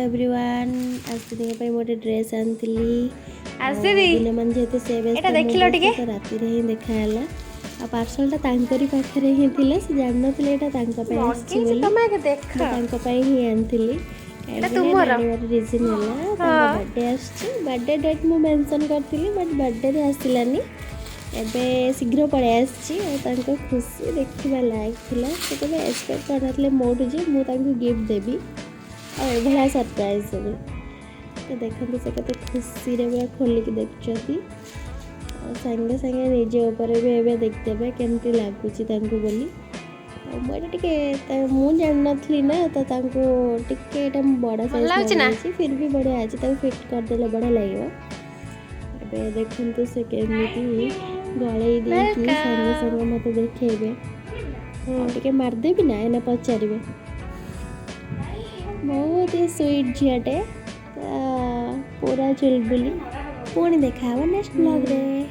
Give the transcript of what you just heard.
Everyone आसी मोटे dress आनी दिन मान जेहतु से राति ही देखाला आ पार्सल तांकरी पाखरे ही थिला से जान नथिले एटा तांका पे आछि बोली ही आनथिली रीजन है बर्थडे डेट मु मेंशन करथिली बट बर्थडे रे आसिलानी एबे शीघ्र पड़े आसी खुशी देखा लायक थिला से केबे एक्सपेक्ट करनथिले मोटू जे मु तांको गिफ्ट देबी और भला सरप्राइज देबी तो देखते से कते खुशी रे पूरा खोलिक देखछती संगे संगे निजे ऊपर भी एबे देखतेबे केमती लागुची तांको बोली मुझे टिके मु जान नथली ना तो तांको टिके एटा बड़ा साइज लागी फिर भी बढ़िया अछि ताको फिट कर देले बढ़िया लागो एबे देखंतु से केमिति गळै दे कि संगे संगे मते देखेबे टिके मार देबी ना एना पचारिबे बहुत ही स्वीट झियाटे पूरा चुलबुली पुणी देखा नेक्स्ट ब्लॉग रे।